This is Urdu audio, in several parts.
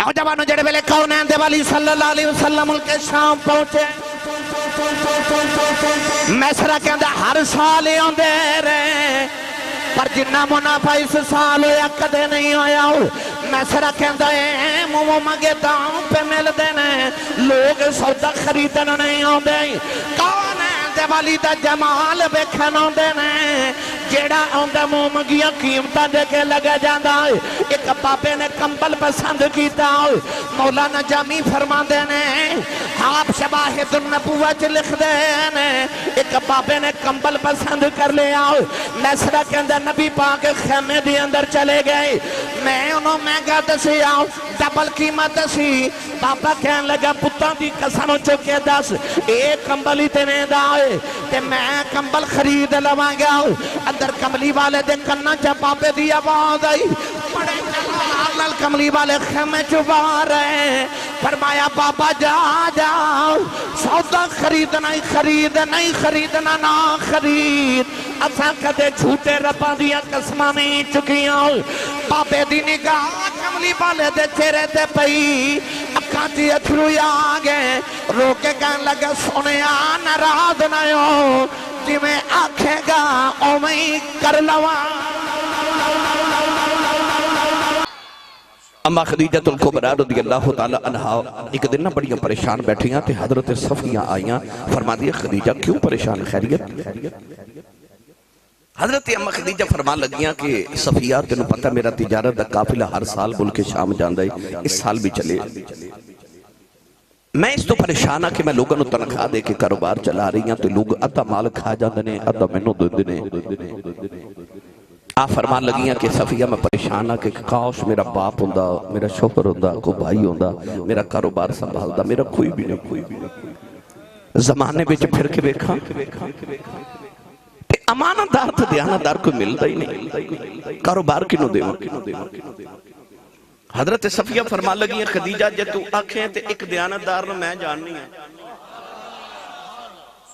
نوجوانوں جڑے ویلے کونین دے والی صلی اللہ علیہ وسلم ملک شام پہنچے میسرہ کے اندر ہر سال ہی ہوندے رہے پر جنہ منافع اس سال ہویا کدے نہیں ہویا میسرہ کے اندر مومو مگے داؤں پہ مل دینے لوگ سودا خریدن نہیں ہوندے کونین دے والی دا جمال بکھن ہوندے نے جیڑا ہوندہ مومگیاں قیمتہ دے کے لگا جاندہ ایک بابے نے کمبل پسند کیتا مولانا جامی فرما دینے آپ شواہد النبوت لکھ دینے ایک بابے نے کمبل پسند کر لیا میسرہ کے اندر نبی پاک خیمے دی اندر چلے گئے میں انہوں مہنگا دسی آؤں ڈبل قیمت دسی بابا کہنے لگا پتاں دی قسم چکے دس ایک کمبل ہی تینے دائے تے میں کمبل خرید لواں گیا اندر کملی والے دے کنہ چا پاپے دی آواز آئی بڑے جلال کملی والے خیمے چبا رہے فرمایا بابا جا جا سودا خریدنا ہی خرید نہیں خریدنا نہ خرید اساں کدے جھوٹے رباں دیا قسمہ نہیں چکیاں پاپے دی نگاہ کملی والے دے چہرے تے پئی اکھاں دی اتھرو آگے روکے کہن لگا سنیا ناراض نہ ہو جی میں آکھے گا او میں کر لوا اما خدیجہ الکبریٰ رضی اللہ تعالی عنہ ایک دن نہ بڑیاں پریشان بیٹھیاں تھے حضرت صفیہ آئیاں فرما دیا خدیجہ کیوں پریشان خیریت حضرت اما خدیجہ فرما لگیاں کہ صفیہ تینوں پتہ میرا تجارت دا قافلہ ہر سال ملک شام جاندہ ہے اس سال بھی چلے میں اس تو پریشانہ کہ میں لوگوں نے تنخواہ دے کے کاروبار چلا رہی ہیں تو لوگ ادھا مال کھا جاندے نے ادھا مینوں دے دے آپ فرمان لگیاں کہ صفیہ میں پریشانہ کہ کاش میرا باپ ہوندہ میرا شوہر ہوندہ کوئی بھائی ہوندہ میرا کاروبار سنبھالدہ میرا کوئی بھی نہیں زمانے بچ پھر کے بیکھاں امانت دار تھا دیانت دار کوئی ملتا ہی نہیں کاروبار کنو دے حضرت صفیہ فرما لگی ہیں خدیجہ جے تو آنکھیں تے ایک دیانت دار نو میں جاننی ہے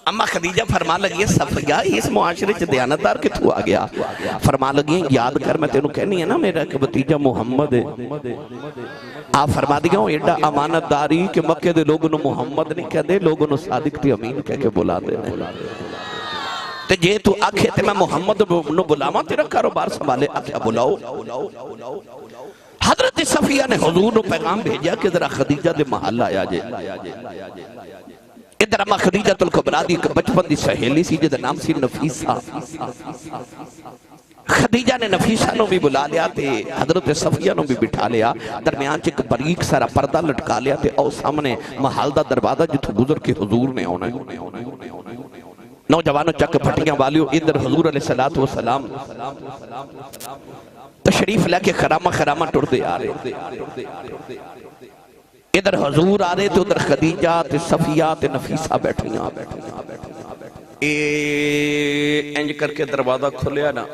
اما خدیجہ فرما لگی ہے صفیہ اس معاشرے چھ دیانت دار کتو آ گیا فرما لگی ہیں یاد کر میں تینوں کہنی ہے نا میرا کہ بتیجہ محمد ہے آپ فرما دیا ہوں ایڈا امانت داری کہ مکہ دے لوگوں محمد نہیں کہہ دے لوگوں صادق تی امین کہہ کے بلا دے تے جے تو آکھے تے میں محمد نو بلاما تیرا کاروبار سنبھالے آکھے بلاؤ حضرت صفیہ نے حضور نو پیغام بھیجا کہ ذرا خدیجہ دے محل آیا جے ادھر اما خدیجہ الکبریٰ دی بچپن دی سہیلی سی جدہ نام سی نفیسہ خدیجہ نے نفیسہ نو بھی بلا لیا تے حضرت صفیہ نو بھی بٹھا لیا درمیان چک بریک سارا پردہ لٹکا لیا تے او سامنے محل دا دروازہ جتو گزر کے حضور نے ہونا نوجوانوں چک پھٹیاں والیوں ادھر حضور علیہ السلام تشریف لے کے خرامہ ٹر دے آ رہے ادھر حضور آ رہے تو ادھر خدیجہ تے صفیہ تے نفیسہ بیٹھیاں انج کر کے دروازہ کھلیا نا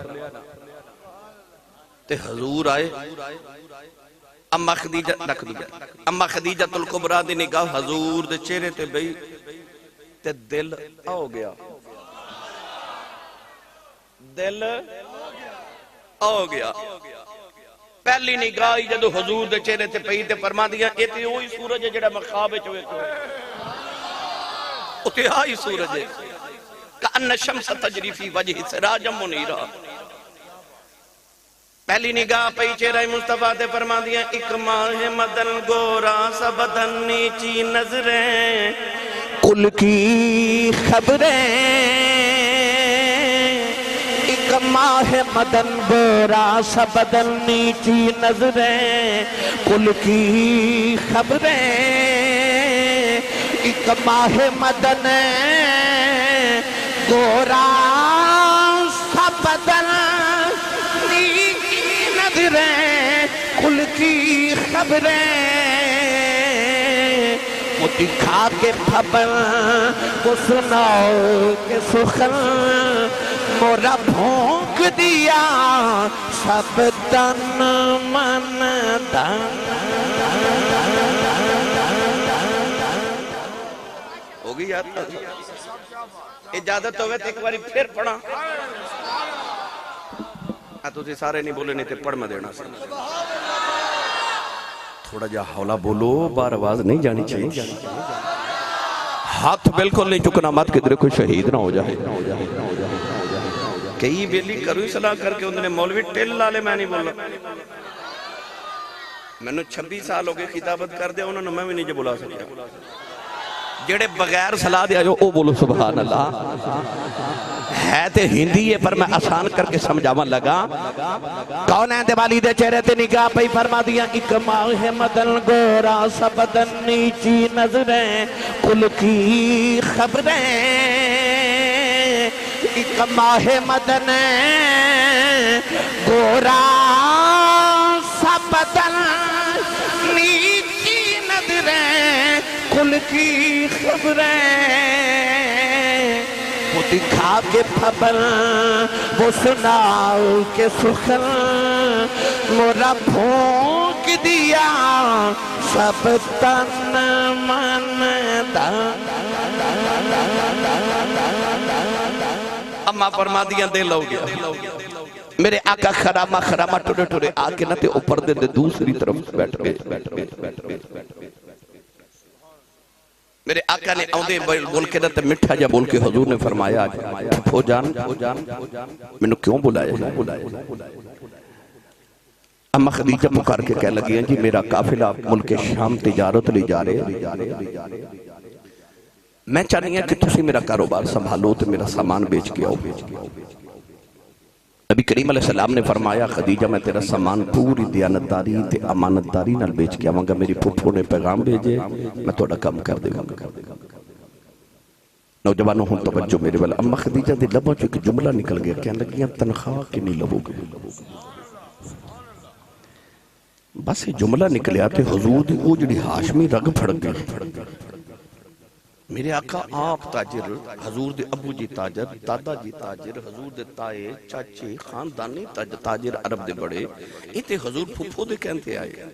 تے حضور آئے اما خدیجہ الکبریٰ دی نگاہ حضور دے چہرے تے بئی تے دل آو گیا دل آو گیا پہلی نگاہ جدو حضور دے چہرے تے پئی تے فرما دیا اے تے وہی سورج ہے جڑا مخاب چوے اتے آئی سورج ہے کأن شمس تجری فی وجہ سراج منیرہ پہلی نگاہ پئی چہرہ مصطفیٰ تے فرما دیا ایک ماہ مدن گورا سا بدن نیچی نظریں کل کی خبریں ایک ماہ مدن گورا سا بدن نیچی نظریں کل کی خبریں ایک ماہ مدن گورا سا بدن نیچی نظریں کل کی خبریں دکھا کے پھبن کو سناؤ کے سخن مورا بھونک دیا سب تن من دن ہوگی یاد اجازت ہوئے تو ایک باری پھر پڑھا تو سارے نہیں بولے نہیں تے پڑھ میں دینا تھوڑا جا حولا بولو، بار آواز نہیں جانی چاہیے. ہاتھ بالکل نہیں چکنا مت کدھر کوئی شہید نہ ہو جائے. کئی بیلی کروی صلاح کر کے انہوں نے مولوی ٹیل لالے میں نہیں بولا. میں نے 26 سال ہو گئے خطابت کر دیا انہوں نے میں بھی نہیں جو بلا سکتا. جڑے بغیر صلاح دیا جو او بولو سبحان اللہ. ہے تے ہندی ہے پر میں آسان کر کے سمجھاواں لگا. کون ہے دیوالی دے چہرے تے نگاہ پہ فرما دیا ایک ماہ مدن گورا سا بدن نیچی نظریں کل کی خبریں. ایک ماہ مدن گورا سا بدن نیچی نظریں کل کی خبریں. وہ دکھا کے پھبل وہ سناؤ کے سخن مورا پھونک دیا سب تن من دن. اما فرما دیا دل ہو گیا. میرے آقا خرامہ خرامہ ٹوڑے ٹوڑے آکے نہ تے اوپر دے دوسری طرف بیٹھ گئے. میرے آقا نے آؤندے بول کے نہ تے مٹھا جا بول کے حضور نے فرمایا پھو جان میں نے کیوں بلایا. اما خدیجہ پکار کے کہہ لگی ہیں جی میرا قافلہ ملک شام تجارت لے جا رہے. میں چاہنی ہے کہ تسی میرا کاروبار سنبھالو تو میرا سامان بیچ کے آؤ. نبی کریم علیہ السلام نے فرمایا خدیجہ میں تیرا سامان پوری دیانتداری تے امانتداری نال بیچ کے آواں گا. میری پھپھو نے پیغام بھیجے میں تھوڑا کم کر دے گا. نوجوانوں ہوں توجہ میرے والا. اما خدیجہ دے لبوں چو ایک جملہ نکل گیا کہنے لگیاں تنخواہ کی نہیں لبو گے. بس یہ جملہ نکلیا تے حضور دی او جڑی ہاشمی رگ پھڑ گئی. میرے آقا آپ تاجر، حضور دے ابو جی تاجر، دادا جی تاجر، حضور دے تائے چاچے خاندانی تاجر عرب دے بڑے ایتے حضور پھپھو دے کہنتے آئے.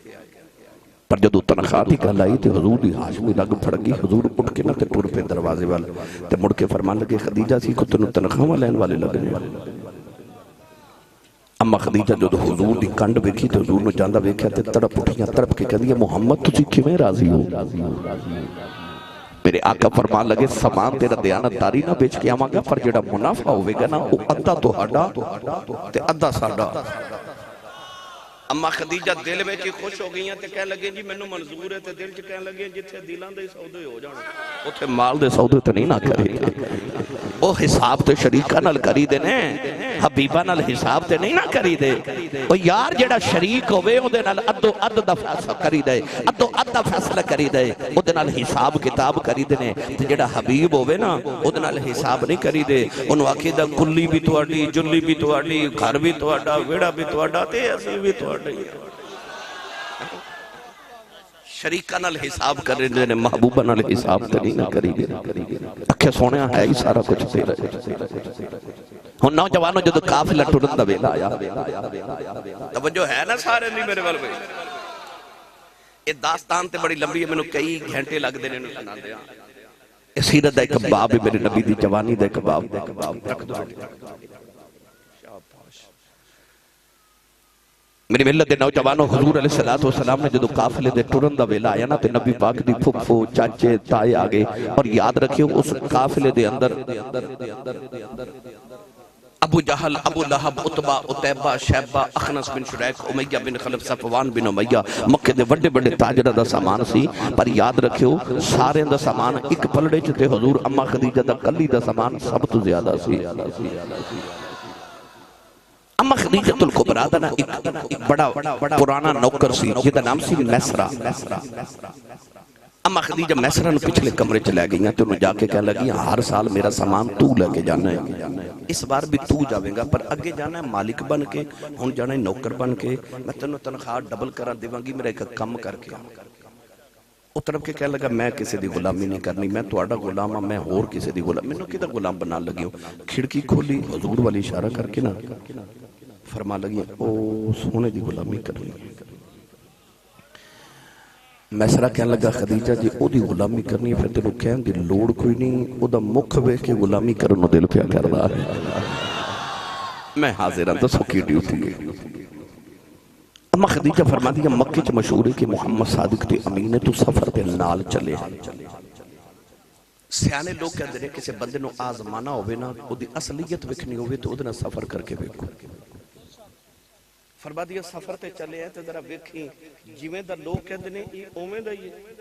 پر جدو تنخواہ دی کہل آئی تے حضور دی ہاشمی رگ پھڑ گئی. حضور اٹھ کے نہ تے ٹور پہ دروازے والے تے مڑ کے فرمان لگے خدیجہ سی کو تنو تنخواہ لین والے لگنے والے. اما خدیجہ جو حضور دی کنڈ بیکھی تو حضور نے جاندہ بیکھا تے تڑپ اٹھیاں تڑپ کے کہہ دیا محمد تجھے کیویں راضی ہو. میرے آقا فرمان لگے سامان تیرا دیانتداری نہ بیچ کے آواں گا پر جڑا منافع ہوئے گا نا وہ ادھا تو ہڈا تے ادھا ساڈا. اما خدیجہ دل میں کی خوش ہو گئی ہیں تے کہہ لگے جی مینوں منظور ہے تے دل چ کہہ لگے جتھے دلاں دے سودے ہو جان اوتھے مال دے سودے تے نہیں نہ کرے. او حساب تے شریکاں نال کری دے نے حبیباں نال حساب تے نہیں نہ کری دے. او یار جڑا شریک ہوے او دے نال ادو اد دا فیصلہ کری دے ادو اد دا فیصلہ کری دے او دے نال حساب کتاب کری دے نے. تے جڑا حبیب ہوے نا او دے نال حساب نہیں کری دے. اونوں عقیدہ کلی بھی تواڈی جلی بھی تواڈی گھر بھی تواڈا ویڑا بھی تواڈا تے اسی بھی تواڈا. شریکہ نال حساب کر رہے ہیں محبوبہ نال حساب تے نہیں نہ کری گے. اکھے سونے ہے ہی سارا کچھ تیرا. ہن نوجوانوں جدو قافلہ ٹرن دا ویلا آیا توجہ ہے نا سارے نہیں میرے وال بھائی. یہ داستان تے بڑی لمبی ہے مینوں کئی گھنٹے لگ دے نے سنا دیا. سیرت دا ایک باب ہے میرے نبی دی جوانی دا ایک باب. میری ملت دے نوجوانوں حضور علیہ السلام نے جدو قافلے دے ٹرن دا ویلا آیا نا تے نبی پاک دی پھپھو چاچے تائے آگے. اور یاد رکھیو اس قافلے دے اندر ابو جہل ابو لہب عتبہ عتیبہ شیبہ اخنس بن شریک امیہ بن خلف صفوان بن امیہ مکہ دے بڑے بڑے تاجرہ دا سامان سی. پر یاد رکھیو سارے دا سامان ایک پلڑے چتے حضور اما خدیجہ دا کلی دا سامان سب تو زیادہ سی. اما خدیجہ الکبریٰ دا نا ایک بڑا پرانا نوکر سی جیدہ نام سی میسرہ. اما خدیجہ میسرہ نے پچھلے کمرے چلے گئی ہیں تو انہوں جا کے کہہ لگی ہر سال میرا سامان تو لے کے جانا ہے. اس بار بھی تو جاویں گا پر اگے جانا ہے مالک بن کے ہون جانا ہے نوکر بن کے. میں تنہوں تنخواہ ڈبل کرا دیواں گی میرا ایک کم کر کے. اترب کے کہہ لگا میں کسی دی غلامی نہیں کرنی میں تواڈا غلام ہاں میں اور کسی دی غلام. میں نے کدھر غلام بنا لگی ہوں. کھڑکی کھولی حضور والی اشارہ کر کے نا فرما لگی او سونے دی غلامی کرنی. میسرہ کہنے لگا خدیجہ جی او دی غلامی کرنی پھر تینوں کہن دی لوڑ کوئی نہیں. او دا مکھ وے کے غلامی کرنو دل پیا کر رہا ہے. میں حاضر ہوں دسو کی ڈیوٹی ہے. اما خدیجہ فرما دیا مکے چ مشہور ہے کہ محمد صادق تے امین تو سفر دے نال چلے سیانے لوگ کہتے ہیں کسی بندے نو آزمانا ہوئے نا او دی اصلیت وکھنی ہوئے تو ادنا سفر کر کے ویکھو فرما دیا سفر تے چلے ہیں تے ذرا ویکھی جویں دا لوگ کہتے ہیں یہ اوویں دا ہی ہے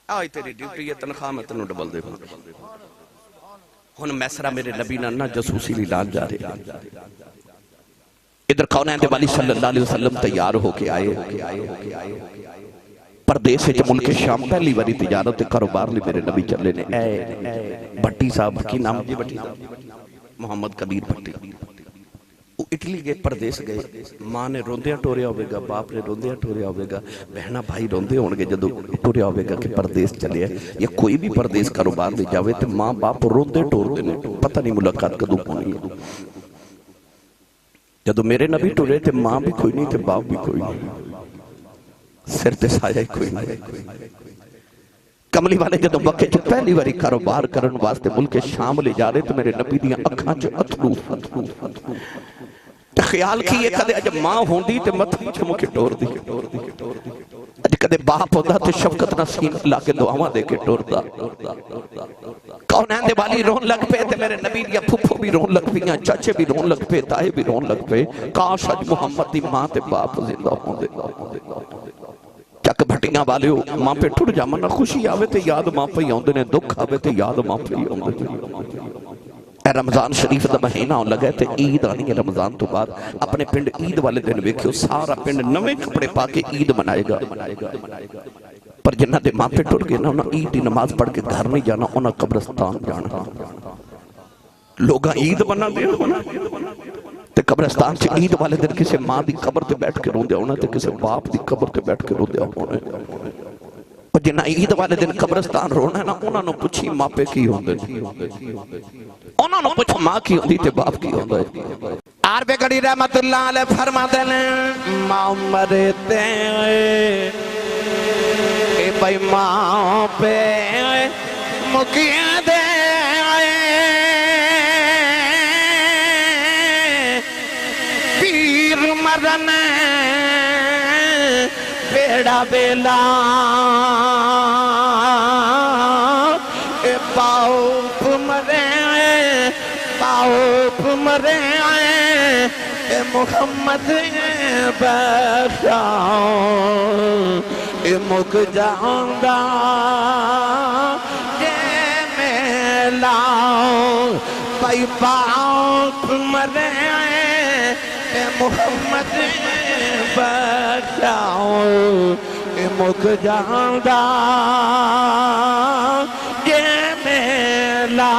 آئی تیری ڈیوٹی ہے تنخواہ میں تنو ڈبل دے ہن میسرہ میرے نبی نانا جسوسی لی لال جا رہے ادھر کونین دے والی صلی اللہ علیہ وسلم تیار ہو کے آئے پردیس وچ ملک شام پہلی باری تجارت تے کاروبار لی میرے نبی چلے نے اے بھٹی صاحب کی نام جی بھٹی محمد کبیر بھٹی وہ اٹلی گئے پردیس گئے ماں نے روندیاں ٹوریا ہوئے گا باپ نے روندیاں ٹوریا ہوئے گا بہنہ بھائی روندے ہونگے جدو ٹوریا ہوئے گا کہ پردیس چلے ہیں یا کوئی بھی پردیس کاروبار لے جاوے تو ماں باپ روندے ٹور دینے پتہ نہیں ملاقات کدو ہونی ہے جدو میرے نبی ٹورے تھے ماں بھی کوئی نہیں تھے باپ بھی کوئی نہیں سر تے سایہ ہی کوئی نہیں کملی والے جدو مکے چ پہلی باری کاروبار کرن واسطے ملک شام لے جا رہے تو میرے نبی دیاں اکھاں چ اتھرو خیال کیے کدے اج ماں ہوندی تے متھی چمو کے ٹور دی اج کدے باپ ہوندا تے شفقت نہ سین لا کے دعاواں دے کے ٹوردا کونین دے والی رون لگ پے تے میرے نبی دیا پھپھو بھی رون لگ پیاں چاچے بھی رون لگ پے تائے بھی رون لگ پے کاش اج محمد دی ماں تے باپ زندہ ہوندے چک بھٹیاں والے ہو ماں پہ ٹھڑ جا منہ خوشی آوے تے یاد ماں پہ ہوندے نے دکھ آوے تے یاد ماں پہ ہوندے اے رمضان شریف دا مہینہ ہون لگا تے عید آنی ہے رمضان تو بعد اپنے پنڈ عید والے دن ویکھو سارا پنڈ نویں کپڑے پا کے عید منائے گا پر جنہ دے ماں پہ ٹوٹ گئے نا انہاں عید دی نماز پڑھ کے گھر نہیں جانا انہاں قبرستان جانا لوگاں عید بنا دے تے قبرستان سے عید والے دن کسی ماں دی قبر تے بیٹھ کے روندے ہونا تے کسی باپ دی قبر تے بیٹھ کے روندے ہونا اور جنہ عید والے دن قبرستان رونا ہے نا انہاں نو پوچھی ماں پہ کی ہوندے انہاں نو پوچھ ماں کی ہوندی تے باپ کی ہوندے آر بے گڑی رحمت اللہ علیہ فرما دے ماں مرتے اے بھائی ماں پہ مکیاں دے پیر مرن بیڑا بیلا اے باپ مرے اے محمد بخشا اے مک جاندہ جے میلا پائی باپ مرے اے محمد بخشا اے مک جاندہ جے میلا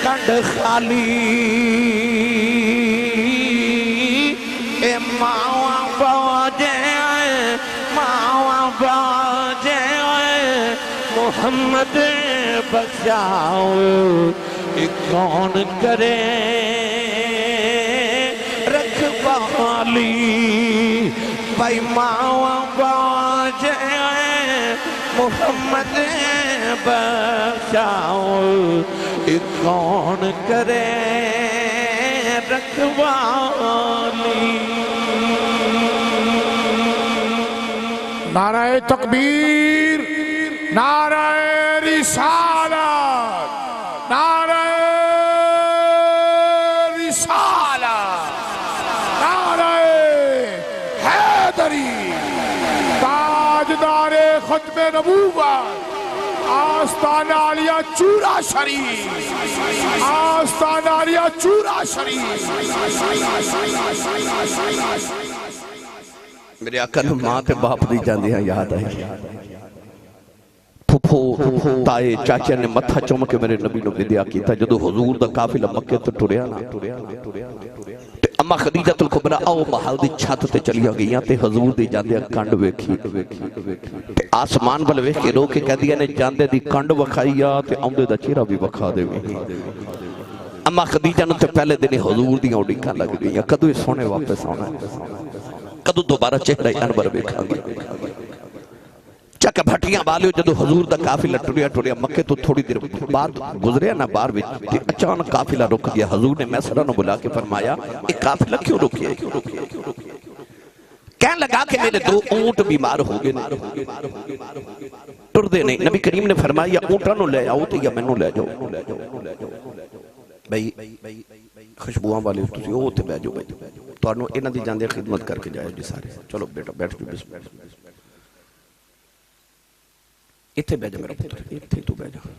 کنڈ خالی اے ماں باجے محمد بخشاؤ اے کون کرے رکھوالی بھائی ماں باجے محمد بخشاؤ اے کون کرے رکھوالی نعرہ تکبیر نعرہ رسالت نعرہ رسالت نعرہ حیدری تاجدار ختم نبوت آستانہ علیہ چورا شریف آستانہ علیہ چورا شریف میرے آقا نو ماں تے باپ دی جاندی ہیں یاد آئی پھپھو تائے چاچے نے متھا چوم کے میرے نبی نو بدیا کیتا جدو حضور دا قافلہ مکے تو ٹریا نا تے اما خدیجۃ الکبریٰ او محل دی چھت تے چلیا گئیاں تے حضور دی جاندے کنڈ ویکھی تے آسمان بل ویکھ کے رو کے کہہ دیا نے جاندے دی کنڈ وکھائیا تے اوندے دا چہرہ بھی وکھا دے اما خدیجہ نے تے پہلے دن حضور دیاں اڈیکاں لگ گئی کدو سونے واپس آنا کدو دوبارہ چہرہ انور ویکھاں گے چک بھٹیاں والیو جدو حضور دا قافلہ ٹریا مکے تو تھوڑی دیر بعد گزریا نا بار وچ اچانک قافلہ رک گیا حضور نے میسرہ نو بلا کے فرمایا یہ قافلہ کیوں رکیا کہنے لگا کہ میرے دو اونٹ بیمار ہو گئے ٹر دے نہیں نبی کریم نے فرمایا اونٹاں نو لے آؤ تے یا مینوں لے جاؤ بھئی خوشبوواں والے تسی او تے بیٹھ جاؤ تانوں انہاں دی جاندے خدمت کر کے جائے جی سارے چلو بیٹا بیٹھ جو بسم اللہ اتھے بیٹھ جا میرا پتر اتھے تو بیٹھ جا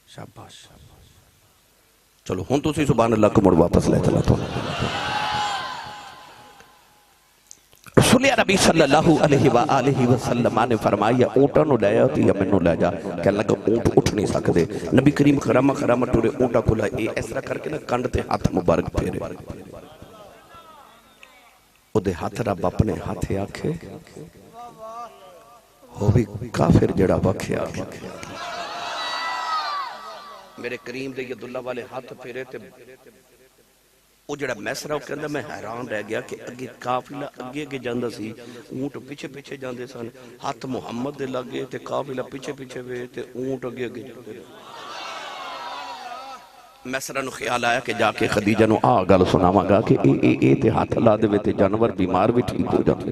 شاباش چلو ہن تسی سبحان اللہ کو مڑ واپس لے چلا تو رسول نبی صلی اللہ علیہ وآلہ وسلم نے فرمایا اونٹاں نو لے آتی یا مینوں لے جا کہنے لگا اونٹ اٹھ نہیں سکدے نبی کریم خرامہ ٹورے اونٹاں کو لے اے اس طرح کر کے نا کنڈ تے ہاتھ مبارک پھیرے او دے ہاتھ رب اپنے ہاتھ آکھے ہو بھی کافر جڑا وکھیا میرے کریم دے یداللہ والے ہاتھ پھیرے تے وہ جڑا میسرہ وہ کہندہ میں حیران رہ گیا کہ اگے قافلہ اگے جاندہ سی اونٹ پیچھے جاندے سن ہاتھ محمد دے لگے تے قافلہ پیچھے وے تے اونٹ اگے جاندے میسرہ نو خیال آیا کہ جا کے خدیجہ نو گل سناواں گا کہ اے تے ہاتھ لا دے تے جانور بیمار بھی ٹھیک ہو جاتے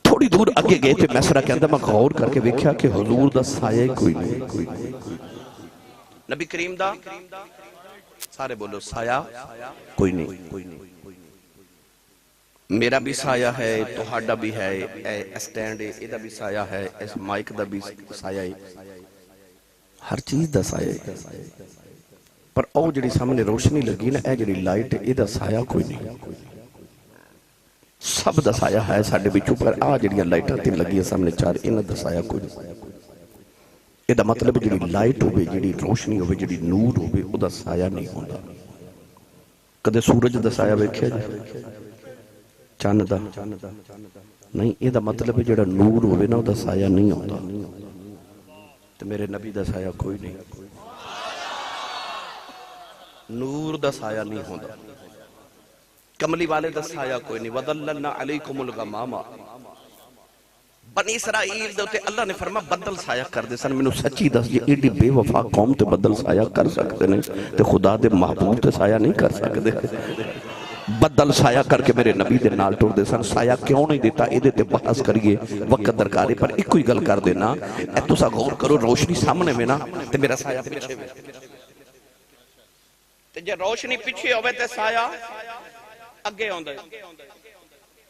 تھوڑی دور اگے گئے تے میسرہ کہندہ میں غور کر کے ویکھیا کہ حضور دا سایہ کوئی نہیں نبی کریم دا سارے بولو سایہ کوئی نہیں میرا بھی سایہ ہے توہاڈا بھی ہے اسٹینڈ ایدہ بھی سایہ ہے اس مائک دا بھی سایہ ہے ہر چیز دا سایہ ہے پر او جڑی سامنے روشنی لگی نا اے جڑی لائٹ ایدہ سایہ کوئی نہیں سب دا سایہ ہے ساڑھے بچوں پر جڑی لائٹاں تین لگی سامنے چار انہ دا سایہ کوئی نہیں یہ مطلب جڑی لائٹ ہوئے جڑی روشنی ہوئے جڑی نور ہوئے او دا سایہ نہیں ہوتا کدے سورج دا سایہ ویکھے چاند دا نہیں یہ دا مطلب جڑا نور ہوئے نا او دا سایہ نہیں ہوتا تو میرے نبی دا سایہ کوئی نہیں نور دا سایہ نہیں ہوتا کملی والے دا سایہ کوئی نہیں وَذَلَّلْنَا عَلَيْكُمُ الْغَمَامَ بنی اسرائیل دوتے اللہ نے فرما بدل سایہ کر دے سن منو سچی دس یہ ایڈی بے وفا قوم تے بدل سایہ کر سکتے نہیں تے خدا دے محبوب تے سایہ نہیں کر سکتے بدل سایہ کر کے میرے نبی دے نال ٹور دے سن سایہ کیوں نہیں دیتا ایدے تے بحث کریے وقت درکارے پر ایک کوئی گل کر دینا اے تو سا غور کرو روشنی سامنے میں نا تے میرا سایہ پیچھے میں تے جے روشنی پیچھے ہوئے تے سایہ اگے ہوندے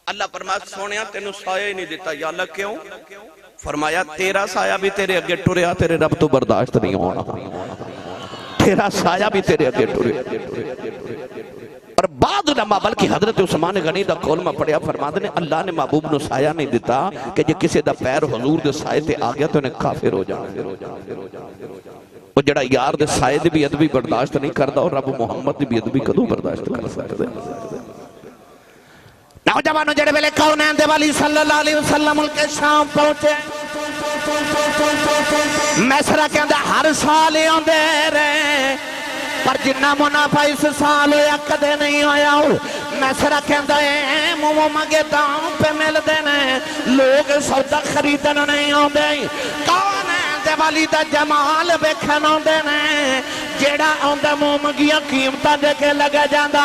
اللہ فرمایا سونیا تینوں سایہ ہی نہیں دیتا یا اللہ کیوں فرمایا تیرا سایہ بھی تیرے اگے ٹریا تیرے رب تو برداشت نہیں ہونا تیرا سایہ بھی تیرے اگے ٹریا اور بعد علماء بلکہ حضرت عثمان غنی دا کلمہ پڑھیا فرماتے ہیں اللہ نے محبوب نو سایہ نہیں دیتا کہ جے کسی دا پیر حضور دے سایہ تے آگیا تو انہیں کافر ہو جانا وہ جڑا یار دے سایہ دے بھی ادبی برداشت نہیں کردا اور رب محمد دے بھی ادبی کدو برداشت کر سکتے نوجوانوں جڑے ویلے کونین دے والی صلی اللہ علیہ وسلم ملک شام پہنچے میسرہ کہندہ ہر سال آندے رہے پر جنہ منافع اس سال ہویا کدے نہیں ہویا میسرہ کہندہ اے مومو مگے داؤں پہ مل دینے لوگ سودا خریدن نہیں آندے کونین دے والی دا جمال بیکھن آندے نے جیڑا آندہ مومگیاں قیمتہ دے کے لگا جاندہ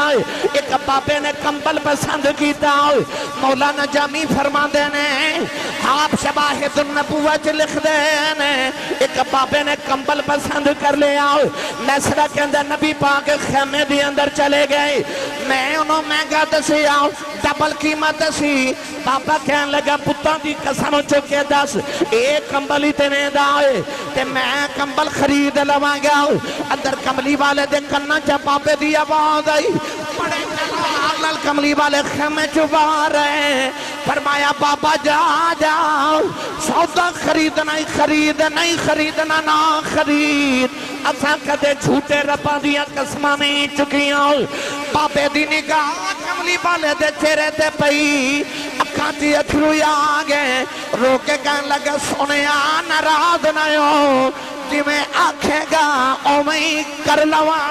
ایک بابے نے کمبل پسند کیتا مولانا جامی فرما دینے آپ شباہد النبوت لکھ دینے ایک بابے نے کمبل پسند کر لیا میسرہ کے اندر نبی پاک خیمے دی اندر چلے گئے میں انہوں مہنگا دسی آؤں ڈبل قیمت دسی بابا کہنے لگا پتاں دی قسم چکے دس ایک کمبل ہی تینے دائے تے میں کمبل خرید لواں گا اندر کملی والے دے کنہ چا بابے دی آواز آئی بڑے جلال کملی والے خیمے چبا رہے فرمایا بابا جا جاؤ سودا خریدنا نہیں خریدنا نہ خرید اساں کدے جھوٹے رباں دیاں قسماں نہیں چکیاں بابے دی نگاہ کملی والے دے چہرے تے پئی اکھاں تے اتھرو آ گئے رو کے کہن لگا سونیا ناراض نہ ہو جویں آکھے گا اویں کر لواں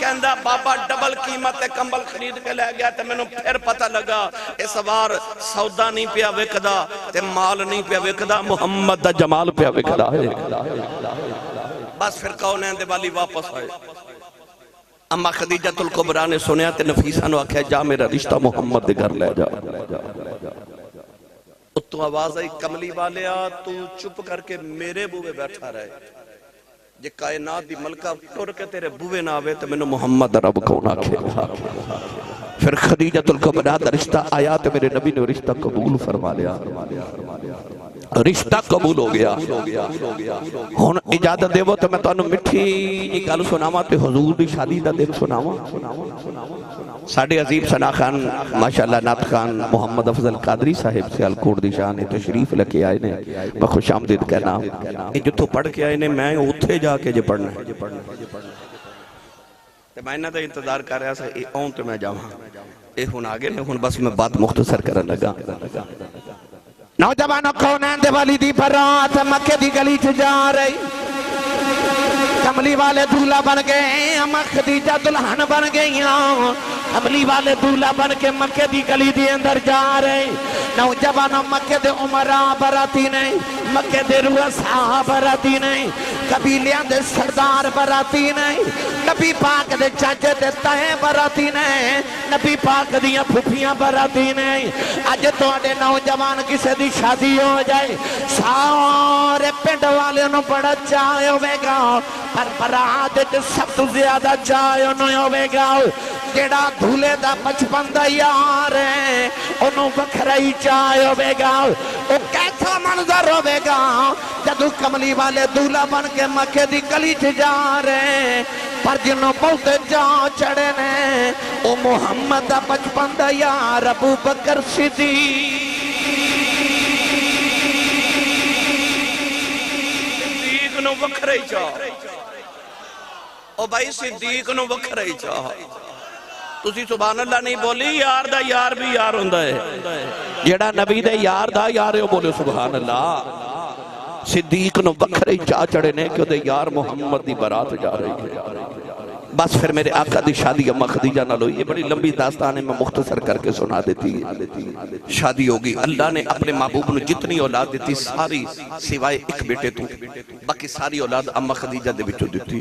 کہندا بابا ڈبل قیمت کمبل خرید کے لے گیا تے مینوں پھر پتہ لگا اس وار سودا نہیں پیا وکدا تے مال نہیں پیا وکدا محمد دا جمال پیا وکدا ہے بس پھر کونین دے والی واپس آئے اما خدیجہ الکبریٰ نے سنیا تے نفیسہ نو آکھیا جا میرا رشتہ محمد دے گھر لے جا اتو آواز آئی کملی والیا تو چپ کر کے میرے بوے بیٹھا رہے جے کائنات دی ملکہ ٹر کے تیرے بوے نہ آوے تو میں نے محمد رب کون آکھے پھر خدیجہ الکبریٰ دا رشتہ آیا تو میرے نبی نے رشتہ قبول فرما لیا رشتہ قبول ہو گیا ہن اجازت دے وہ تو میں تو انہوں مٹھی جی گل سناواں تے حضور دی شادی دا دن سناواں ساڑھے عظیم ثنا خان ماشاءاللہ نعت خان محمد افضل قادری صاحب سے الکوٹ دی شان تشریف لکے آئے نے میں خوش آمدید کہنا جو تو پڑھ کے آئے نے میں اتھے جا کے جو پڑھنا تے میں انہاں دا انتظار کر رہا سا اے اون تے میں جاواں اے ہن آگے نے ہن بس میں بات مختصر کرن لگا نوجوانوں کونین دے والی دی برات مکے دی گلی چ جا رہی کملی والے دولہ بن گئے اما خدیجہ دلہن بن گئیاں کملی والے دولہ بن کے مکے دی گلی دی اندر جا رہے نوجوانوں مکے دے عمراء براتی نہیں مکے دے رؤساء براتی نہیں قبیلیاں دے سردار براتی نہیں نبی پاک دے چاچے دے تائیں براتی نہیں نبی پاک دیاں پھپھیاں براتی نہیں اج تواڈے نوجوان کسے دی شادی ہو جائے سارے پنڈ والے نوں بڑا چاہ ہوے گا پر برات سب تو زیادہ چاہ نہیں ہوے گا جیڑا دھولے دا بچپن دا یار ہے انہوں بکھرائی چاہ ہوے گا او کیسا منظر ہوے گا جدو کملی والے دولہ بن کے مکے دی گلی چ جا رہے پر جنہوں بہتے جا چڑھے نے او محمد دا بچپن دا یار ابو بکر صدیق صدیق نو بکھرائی چاہ او بھائی صدیق نو بکھرائی چاہ تسی سبحان اللہ نہیں بولی یار دا یار بھی یار ہوندہ ہے جیڑا نبی دے یار دا یار ہے وہ بولے سبحان اللہ صدیق نو بکھرے چاہ چڑھے نے کہ دے یار محمد دی برات جا رہی ہے بس پھر میرے آقا دی شادی اما خدیجہ نہ لو یہ بڑی لمبی داستان ہے میں مختصر کر کے سنا دیتی شادی ہوگی اللہ نے اپنے محبوب نے جتنی اولاد دیتی ساری سوائے ایک بیٹے تو باقی ساری اولاد اما خدیجہ دے بچو دیتی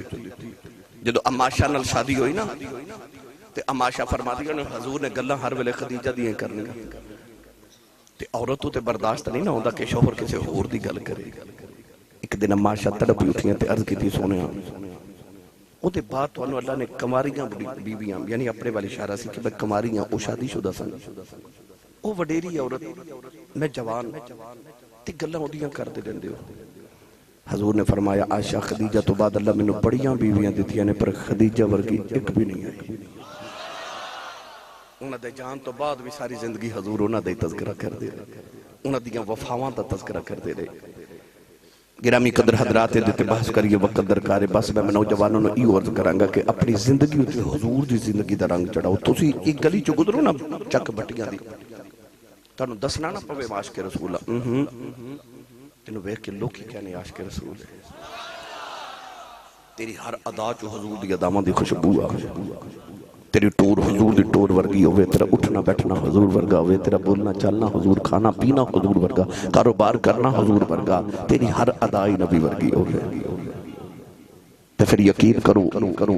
جدو اما شاہ نال شادی ہوئی نا تے اما شاہ فرما دیا نے حضور نے گلہ ہر ویلے خدیجہ دیئے کرنے گا تے عورتوں تے برداشت نہیں نہ ہوندہ کہ شوہر کسے ہور دی گل کرے ایک دن اما شاہ تڑپی اٹھیاں تے عرض کی تھی سونے او تے بات تو اللہ نے کماریاں بیویاں یعنی اپنے والی اشارہ سی کہ میں کماریاں او شادی شدہ سن او وڈیری عورت میں جوان تے گلہ ہوندیاں کر دے دیں دیو حضور نے فرمایا عائشہ خدیجہ تو بعد اللہ میں نے بڑیاں بیویاں دیتی ہیں پر خدیجہ ورگی ایک بھی نہیں آئی انہاں دے جان تو بعد بھی ساری زندگی حضور انہاں دے تذکرہ کر دے رہے انہاں دیاں وفاواں دا تذکرہ کر دے رہے گرامی قدر حضرات دیتے بحث کریے وقت درکارے بس میں نوجوانوں نے ایو عرض کرانگا کہ اپنی زندگی اتنے حضور دی زندگی دا رنگ چڑھاؤ تو اسی ایک گلی چو گدرو نا چک بٹیاں دی تانو دسنا نا پوے عاشق رسول تینو بیک کے لوگ ہی کہنے عاشق رسول تیری ہر ادا چو حضور دی ادامہ دی خوشبو تیری ٹور حضور دی ٹور ورگی ہوئے تیرا اٹھنا بیٹھنا حضور ورگا ہوئے تیرا بولنا چلنا حضور کھانا پینا حضور ورگا کاروبار کرنا حضور ورگا تیری ہر ادائی نبی ورگی ہوئے تو پھر یقین کرو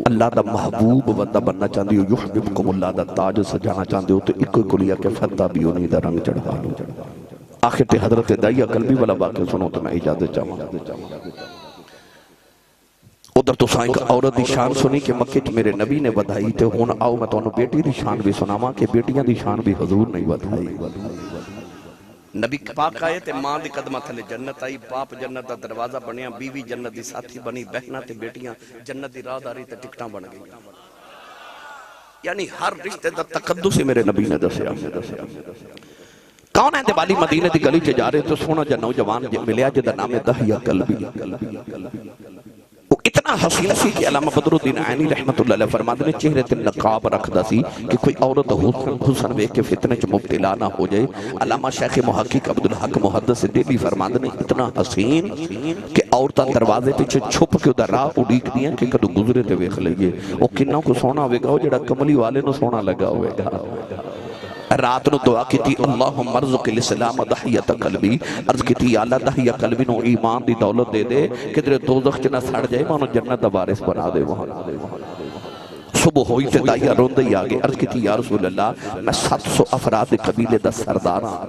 اللہ دا محبوب بندہ بننا چاہتے ہو یحببکم اللہ دا تاج سجانا چاہتے ہو تو ایک کوئی کلیا کے فتح بھی ہونی دا رنگ چڑھا لو آخر تے حضرت دائیہ قلبی والا واقع سنو تو میں اجازت چاہوں ادھر تو سائیں کا عورت دی شان سنی کہ مکہ میرے نبی نے بدھائی تے ہون آؤ میں تو انہوں بیٹی دی شان بھی سناما کہ بیٹیاں دی شان بھی حضور نہیں بدھائی نبی پاک آئے تے ماں دی قدمہ تھلے جنت آئی باپ جنت دا دروازہ بنیا بیوی جنت دی ساتھی بنی بہنہ تے بیٹیاں جنت دی راہ داری تے ٹکٹاں بن گئی یعنی ہر رشتے دا تقدس سے میرے نبی نے دسیا کون ہے والی مدینے دی گلی چ جا رہے تو سونا جا نوجوان ملیا جدا نام دہیا قلبی وہ اتنا اتنا حسین سی کہ علامہ بدر الدین عینی رحمت اللہ علیہ فرماتے نے چہرے تے نقاب رکھدا سی کہ کوئی عورت حسن ویکھ کے فتنے چ مبتلا نہ ہو جائے. علامہ شیخ محقق عبدالحق محدث دہلوی فرماتے نے اتنا حسین کہ عورتاں دروازے پیچھے چھپ کے ادھر راہ اڈیک دیاں کہ کدو گزرے تے ویکھ لئیے. وہ کنا کو سونا ہوئے گا وہ جڑا کملی والے نو سونا لگا ہوئے گا. رات نو دعا کی تھی اللہم ارزق الاسلام دحیت قلبی، عرض کی تھی اللہ دحیت قلبی نو ایمان دی دولت دے دے کہ تیرے دوزخ چ نہ سڑ جائے، مانو جنت دا وارث بنا دے. وہاں صبح ہوئی تے دائیا روندے ہی آگے عرض کی تھی یا رسول اللہ میں 700 افراد قبیلے دا سردار ہاں،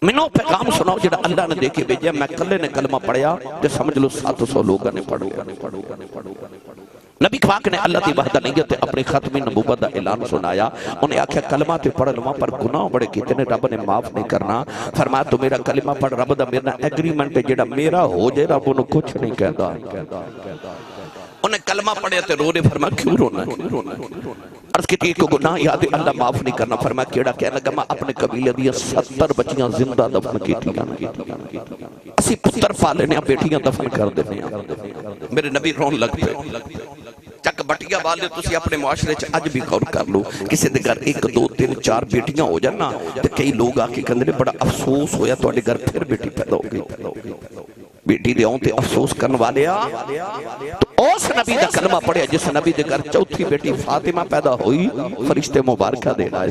منو پیغام سناؤ جڑا اللہ نے دے کے بھیجا. میں کلے نے کلمہ پڑھیا تے سمجھ لو 700 لوگوں نے پڑھ لیا. نبی پاک نے اللہ کی وحدانیت اپنے ختم نبوت دا اعلان سنایا. انہیں آکھیا کلمہ تے پڑھ لواں پر گناہ بڑے کیتے نے رب نے معاف نہیں کرنا. فرمایا تو میرا کلمہ پڑھ، رب دا میرا ایگریمنٹ ہے جڑا میرا ہو جائے رب انہوں کچھ نہیں کہتا. انہیں کلمہ پڑھے تے رو رہے. فرمایا کیوں رونا ہے؟ عرض کی تھی کو گناہ یاد اللہ معاف نہیں کرنا. فرمایا کیڑا کہنے لگا میں اپنے قبیلے دیا 70 بچیاں زندہ دفن کی تھی. اسی پتر پالنے بیٹیاں دفن کر دینے. میرے نبی رون لگ پہ چک بٹیا والے تسی اپنے معاشرے چ اج بھی غور کر لو. کسی دے گھر 1 2 3 4 بیٹیاں ہو جانا تے کئی لوگ آ کے کہندے بڑا افسوس ہویا تواڈے گھر پھر بیٹی پیدا ہو گئی. بیٹی دے اون تے افسوس کرن والے تو اس نبی دا کلمہ پڑھیا جس نبی دے گھر چوتھی بیٹی فاطمہ پیدا ہوئی. فرشتے مبارکہ دے رہا ہے.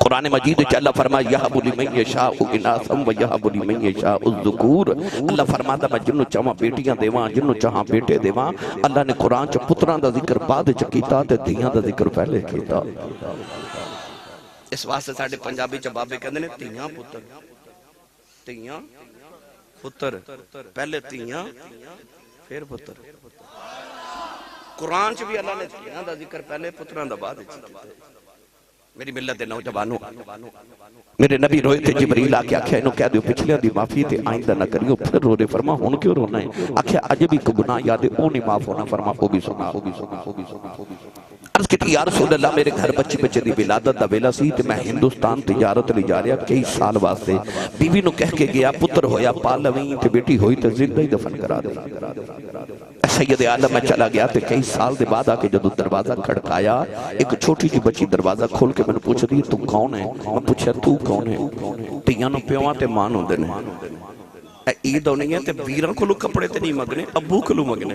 قرآن مجید اللہ فرمایا یہب لمن یشاء اناثا ویہب لمن یشاء الذکور. اللہ فرماتا میں جنوں چاہاں بیٹیاں دیواں جنوں چاہاں بیٹے دیواں. اللہ نے قرآن چ پتراں دا ذکر بعد چ کیتا تے دھیاں دا ذکر پہلے کیتا. اس واسطے ساڈے پنجابی چ بابے کہندے نے دھیاں پتر، دھیاں پتر، پہلے دھیاں پھر پتر. قرآن چ بھی اللہ نے دھیاں دا ذکر پہلے پتراں دا بعد کیتا. میری ملت دے نوجوانوں میرے نبی روئے تھے. جبریل آکے آکھیا انہوں کہہ دیو پچھلے دی معافی تے آئندہ نہ کریو. پھر رو رہے. فرما ہون کیوں رونا ہے؟ آکھیا اج بھی کو گناہ یادے او نہیں معاف ہونا. فرما او بھی سنا. عرض کی یا رسول اللہ میرے گھر بچے بچے دی ولادت دا ویلا سی تے میں ہندوستان تجارت لے جا رہا کئی سال واسطے. بیوی نو کہہ کے گیا پتر ہویا پالویں تے بیٹی ہوئی تے زندہ ہی دفن کرا دے. سید عالم میں چلا گیا تے کئی سال دے بعد آکے جدو دروازہ کھڑکایا ایک چھوٹی جی بچی دروازہ کھول کے میں نے پوچھ دی تو کون ہے؟ میں پوچھا تو کون ہے؟ تیاں نو پیواں تے ماں نو دینے. عید ہونی ہے تے ویراں کولو کپڑے تے نہیں مگنے، ابو کولو مگنے.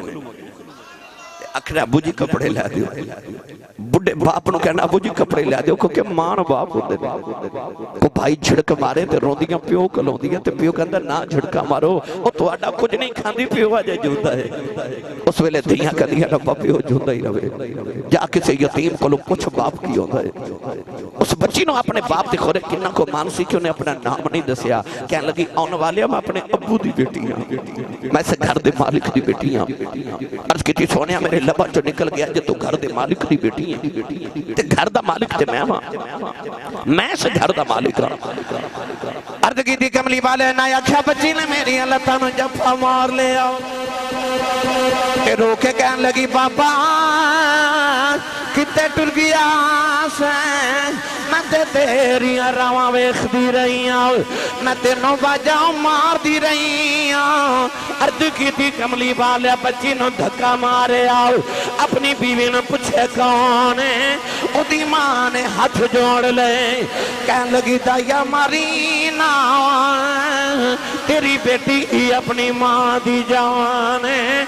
اکھڑا ابو جی کپڑے لے دیو. بڑھے باپ نو کہنا ابو جی کپڑے لے دیو کیونکہ ماں نو باپ ہوتے نے. کو بھائی جھڑک مارے تے روندیاں پیو کلوندیاں تے پیو کہندا نہ جھڑکا مارو او تہاڈا کچھ نہیں کھاندی پیو اجے جوندا ہے. اس ویلے دھیاں کہندیاں ربا پیو جوندا ہی رہے. جا کسے یتیم کولو پوچھ باپ کی ہوندا ہے. اس بچی نو اپنے باپ تے کھورے کنا کو مان سی کہ انہیں اپنا نام نہیں دسیا. کہنے لگی آن والے میں اپنے ابو دی بیٹی ہاں، میں سے گھر دے مالک دی بیٹی ہاں. عرض کی تھی سونیا میرے لبا جو نکل گیا جے تو گھر دے مالک دی بیٹی ہیں تے گھر دا مالک تے میں ہاں، میں سے گھر دا مالک ہاں. عرض کی تھی کملی والے نہ آکھیا بچی نے میری لتاں نو جفا مار لے آؤ. کہ رو کے کہن لگی بابا کتے ٹر گیا سے میں تے تیریاں راواں ویکھ دی رہی ہوں میں تینوں باجاں مار دی رہی ہوں. عرض کی تھی کملی والے بچی نو دھکا مارے آؤ. اپنی بیوی نے پوچھے کون ہے؟ او دی ماں نے ہاتھ جوڑ لے. کہن لگی دایا ماری نا تیری بیٹی اپنی ماں دی جان ہے.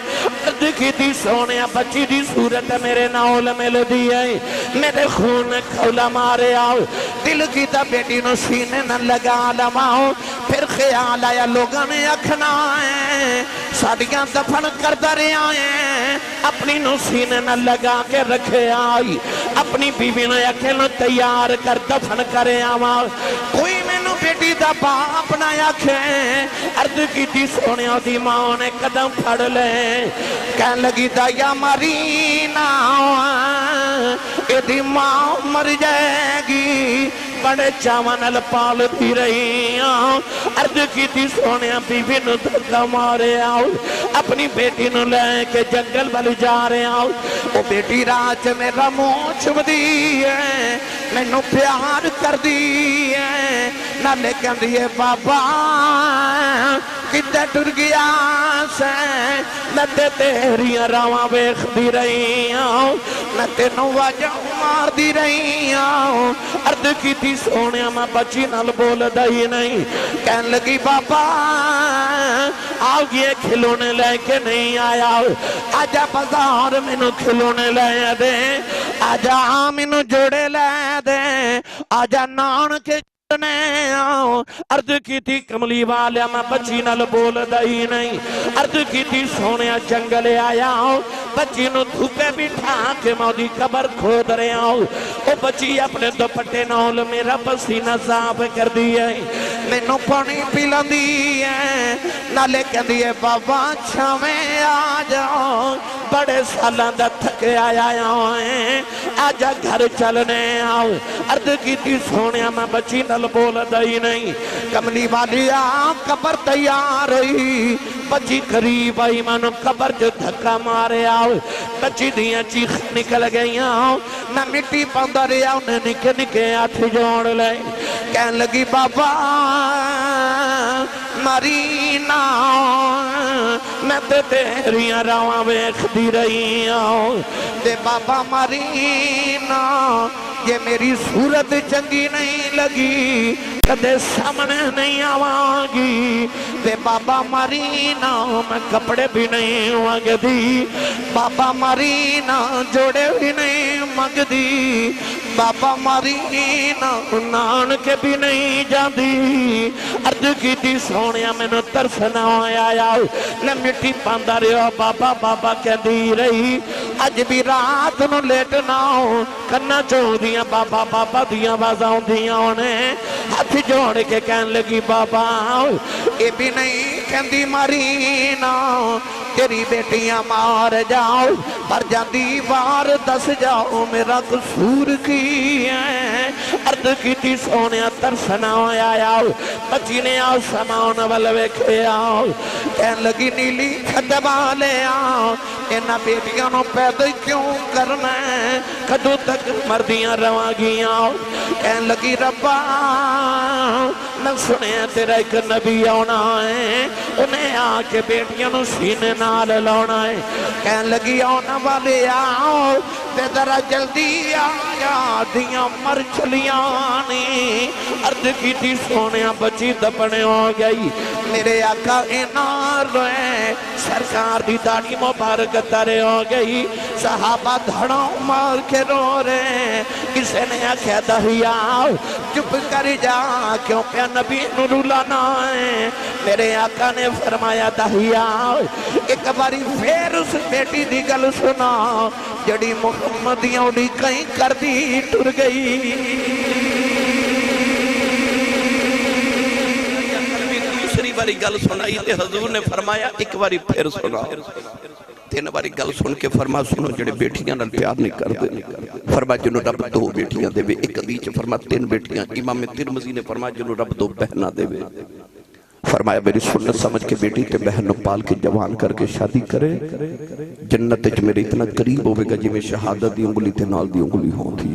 عرض کی تھی سونے بچی دی صورت میرے ناول مل دی ہے. میرے خون کھولا مارے آؤ. دل کی تا بیٹی نو سینے نہ لگا لماؤ. پھر خیال آیا لوگاں نے اکھنا ہے ساڑیاں دفن کر درے آئے. اپنی نو سینے نہ لگا کے رکھے آئی. اپنی بیوی نے اکھنا تیار کر دفن کرے آواں. کوئی میں نو بیٹی دا باپ نہ آکھے. عرض کی تھی سونے دی ماں نے قدم پھڑ لے. کہن لگی دایا ماری نا اے دی ماں مر جائے گی بڑے چاواں نال پالدی رہی ہاں عرض کیتی سونیا بیوی نو دھکا مارے آؤ اپنی بیٹی نو لے کے جنگل وال جا رہے آؤ وہ بیٹی رات میرا منہ چبدی ہے مینوں پیار کر دی ہے نالے کہندی ہے بابا کتے ٹر گیا سے میں تیریاں راواں ویکھدی رہی ہوں میں تینوں واجاں مار دی رہی ہوں عرض کیتی سونیا میں بچی نال بولدا ہی نہیں کہن لگی بابا آؤ یہ کھلونے لے کے نہیں آیا آجا بازار مینوں کھلونے لے دے آجا مینوں جوڑے لے دے آجا نان کے عرض کی تھی کملی والیا میں بچی نال بول دائی نہیں عرض کی تھی سونیا جنگل آیا ہوں بچی نو دھوپے بٹھا کے مودی قبر کھود رہے ہوں او بچی اپنے دوپٹے نال میرا پسینہ صاف کر دیا میں نو پانی پیلا دیا نالے کہہ دیئے بابا چھویں آ جاؤ بڑے سالان دا تھکے آیا ہیں آجا گھر چلنے آؤ عرض کی تھی سونیا میں بچی نال بول دائی نہیں کملی والی قبر تیار رہی بچی قریب آئی مانو قبر جو دھکا مارے آؤ بچی دیاں چیخ نکل گئی آؤ میں مٹی پاندہ رہی آؤ نے نکے نکے آتھ جوڑ لے کہن لگی بابا مرینا میں تے تیریاں راواں ویکھ دی رہی آؤ تے بابا مرینا یہ میری صورت چنگی نہیں لگی کدے سامنے نہیں آوانگی تے بابا مرینا میں کپڑے بھی نہیں مانگ دی بابا مرینا جوڑے بھی نہیں مانگ دی بابا مرینا نان کے بھی نہیں جاندی عرض کی تھی سونیا میں نو ترس نہ آیا نہ مٹی پاندہ رہو بابا بابا کہہ دی رہی اج بھی رات نو لیٹنا ہو کرنا چاہو دیاں بابا بابا دیاں بازاؤں دیاں انہیں ہاتھ جوڑ کے کہن لگی بابا اے بھی نہیں کہندی مرینا تیری بیٹیاں مار جاؤ پر جاندی بار دس جاؤ میرا قصور کی ہے عرض کی تھی سونیا ترسنا آیا بچی نے آؤ سامان والوے کھے آؤ کہن لگی نیلی کھدبا لے آؤ اینا بیٹیاں نو پیدا کیوں کرنا ہے کدو تک مردیاں رواگیاں کہن لگی ربا میں سنے تیرا ایک نبی آنا ہے انہیں آ کے بیٹیاں نو سینے نال لانا ہے کہن لگی آنا والے آؤ تے ذرا جلدی آیا دیاں مر چلیاں عرض کی تھی سونیا بچی دپنے ہو گئی میرے آقا انار روئے سرکار دی داڑھی مبارک ترے ہو گئی صحابہ دھڑوں مار کے رو رہے کسے نے آکھیا دہیا چپ کر جا کیوں پہ نبی نو لانا ہے میرے آقا نے فرمایا دہیا ایک باری پھر اس بیٹی دی گل سنا جڑی محمدیاں اڑی کہیں کر دی ٹر گئی دوسری باری گل سنائی تے حضور نے فرمایا ایک باری پھر سنا تین باری گل سن کے فرما سنو جڑے بیٹیاں نال پیار نہیں کر دے فرما جنو رب دو بیٹیاں دے ایک حدیث فرما تین بیٹیاں امام ترمذی نے فرما جنو رب دو بہنا دے فرمایا میری سنت سمجھ کے بیٹی تے بہن پال کے جوان کر کے شادی کرے جنت میرے اتنا قریب ہوئے گا جی میں شہادت دی انگلی تے نال دی انگلی ہوں تھی